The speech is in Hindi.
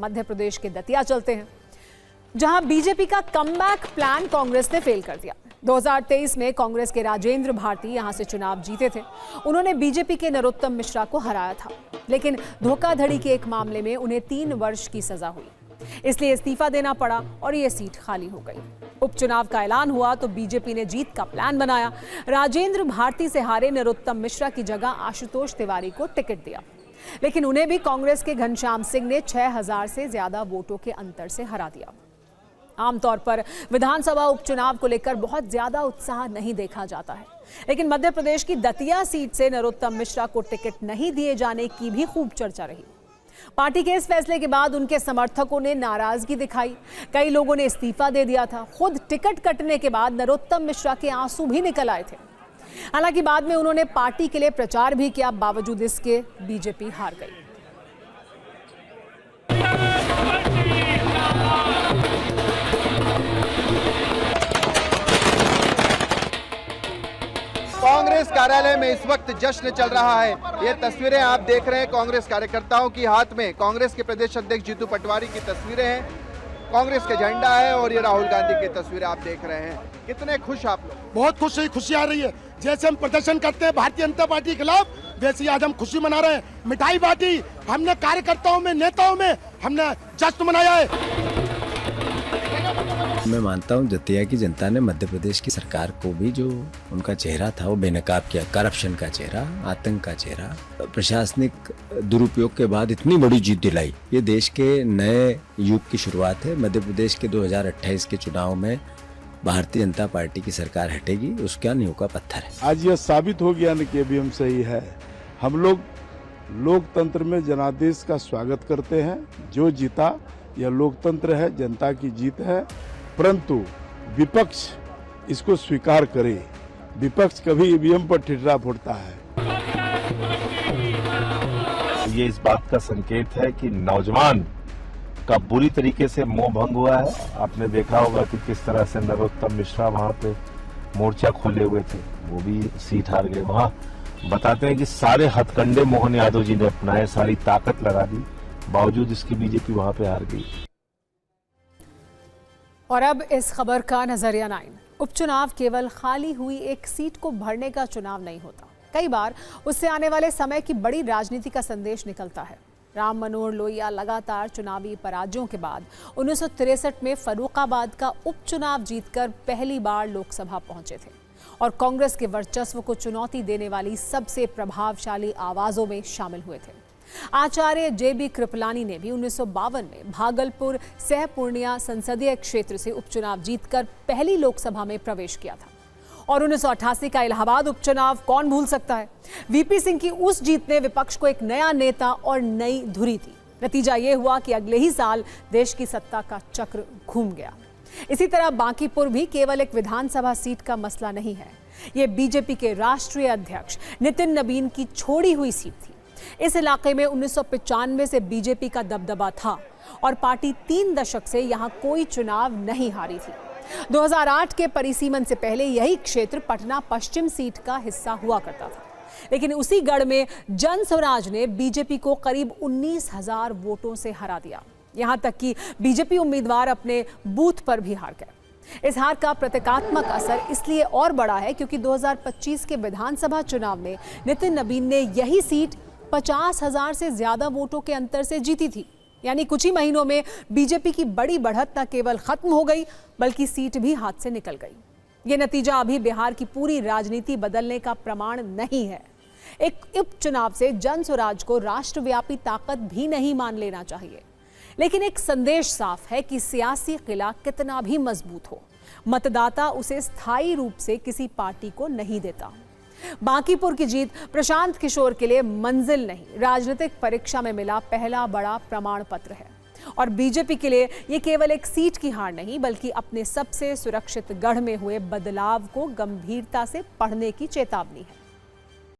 मध्य प्रदेश के दतिया चलते हैं, जहां बीजेपी का कमबैक प्लान कांग्रेस ने फेल कर दिया। 2023 में कांग्रेस के राजेंद्र भारती यहां से चुनाव जीते थे। उन्होंने बीजेपी के नरोत्तम मिश्रा को हराया था, लेकिन धोखाधड़ी के एक मामले में उन्हें 3 वर्ष की सजा हुई, इसलिए इस्तीफा देना पड़ा और ये सीट खाली हो गई। उपचुनाव का ऐलान हुआ तो बीजेपी ने जीत का प्लान बनाया। राजेंद्र भारती से हारे नरोत्तम मिश्रा की जगह आशुतोष तिवारी को टिकट दिया, लेकिन उन्हें भी कांग्रेस के घनश्याम सिंह ने 6000 से ज्यादा वोटों के अंतर से हरा दिया। आमतौर पर विधानसभा उपचुनाव को लेकर बहुत ज्यादा उत्साह नहीं देखा जाता है, लेकिन मध्य प्रदेश की दतिया सीट से नरोत्तम मिश्रा को टिकट नहीं दिए जाने की भी खूब चर्चा रही। पार्टी के इस फैसले के बाद उनके समर्थकों ने नाराजगी दिखाई, कई लोगों ने इस्तीफा दे दिया था। खुद टिकट कटने के बाद नरोत्तम मिश्रा के आंसू भी निकल आए थे। हालांकि बाद में उन्होंने पार्टी के लिए प्रचार भी किया, बावजूद इसके बीजेपी हार गई। कांग्रेस कार्यालय में इस वक्त जश्न चल रहा है। ये तस्वीरें आप देख रहे हैं कांग्रेस कार्यकर्ताओं की हाथ में कांग्रेस के प्रदेश अध्यक्ष जीतू पटवारी की तस्वीरें हैं, कांग्रेस का झंडा है और ये राहुल गांधी की तस्वीरें आप देख रहे हैं। कितने खुश आप लोग? बहुत खुशी आ रही है। जैसे हम प्रदर्शन करते हैं भारतीय जनता पार्टी के खिलाफ, वैसे आज हम खुशी मना रहे हैं। मिठाई बांटी हमने, कार्यकर्ताओं में, नेताओं में हमने जश्न मनाया है। मैं मानता हूं दतिया की जनता ने मध्य प्रदेश की सरकार को भी जो उनका चेहरा था वो बेनकाब किया। करप्शन का चेहरा, आतंक का चेहरा, प्रशासनिक दुरुपयोग के बाद इतनी बड़ी जीत दिलाई। ये देश के नए युग की शुरुआत है। मध्य प्रदेश के 2028 के चुनाव में भारतीय जनता पार्टी की सरकार हटेगी, उसका नींव का पत्थर है। आज यह साबित हो गया न कि अभी हम सही है। हम लोग लोकतंत्र में जनादेश का स्वागत करते हैं। जो जीता यह लोकतंत्र है, जनता की जीत है, परंतु विपक्ष इसको स्वीकार करे। विपक्ष कभी ईवीएम पर ठिठुरा फोड़ता है। ये इस बात का संकेत है कि नौजवान का बुरी तरीके से मोह भंग हुआ है। आपने देखा होगा कि किस तरह से नरोत्तम मिश्रा वहां पे मोर्चा खोले हुए थे, वो भी सीट हार गए। वहां बताते हैं कि सारे हथकंडे मोहन यादव जी ने अपनाए, सारी ताकत लगा दी, बावजूद इसकी बीजेपी वहां पे हार गई। और अब इस खबर का नजरिया 9। उपचुनाव केवल खाली हुई एक सीट को भरने का चुनाव नहीं होता, कई बार उससे आने वाले समय की बड़ी राजनीति का संदेश निकलता है। राम मनोहर लोहिया लगातार चुनावी पराजयों के बाद 1963 में फर्रुखाबाद का उपचुनाव जीतकर पहली बार लोकसभा पहुंचे थे और कांग्रेस के वर्चस्व को चुनौती देने वाली सबसे प्रभावशाली आवाजों में शामिल हुए थे। आचार्य जेबी कृपलानी ने भी 1952 में भागलपुर सह पूर्णिया संसदीय क्षेत्र से उपचुनाव जीतकर पहली लोकसभा में प्रवेश किया था। और 1988 का इलाहाबाद उपचुनाव कौन भूल सकता है। वीपी सिंह की उस जीत ने विपक्ष को एक नया नेता और नई धुरी दी। नतीजा यह हुआ कि अगले ही साल देश की सत्ता का चक्र घूम गया। इसी तरह बांकीपुर भी केवल एक विधानसभा सीट का मसला नहीं है, यह बीजेपी के राष्ट्रीय अध्यक्ष नितिन नबीन की छोड़ी हुई सीट थी। इस इलाके में 1995 से बीजेपी का दबदबा था और पार्टी 3 दशक से यहां कोई चुनाव नहीं हारी थी। 2008 के परिसीमन से पहले यही क्षेत्र पटना पश्चिम सीट का हिस्सा हुआ करता था, लेकिन उसी गढ़ में जन स्वराज ने बीजेपी को करीब 19,000 वोटों से हरा दिया। यहां तक कि बीजेपी उम्मीदवार अपने बूथ पर भी हार गए। इस हार का प्रतीकात्मक असर इसलिए और बड़ा है क्योंकि 2025 के विधानसभा चुनाव में नितिन नबीन ने यही सीट 50,000 से ज्यादा वोटों के अंतर से जीती थी। यानी कुछ ही महीनों में बीजेपी की बड़ी बढ़त न केवल खत्म हो गई, बल्कि सीट भी हाथ से निकल गई। यह नतीजा अभी बिहार की पूरी राजनीति बदलने का प्रमाण नहीं है। एक उपचुनाव से जन स्वराज को राष्ट्रव्यापी ताकत भी नहीं मान लेना चाहिए, लेकिन एक संदेश साफ है कि सियासी किला कितना भी मजबूत हो, मतदाता उसे स्थायी रूप से किसी पार्टी को नहीं देता। बांकीपुर की जीत प्रशांत किशोर के लिए मंजिल नहीं, राजनीतिक परीक्षा में मिला पहला बड़ा प्रमाण पत्र है। और बीजेपी के लिए ये केवल एक सीट की हार नहीं, बल्कि अपने सबसे सुरक्षित गढ़ में हुए बदलाव को गंभीरता से पढ़ने की चेतावनी है।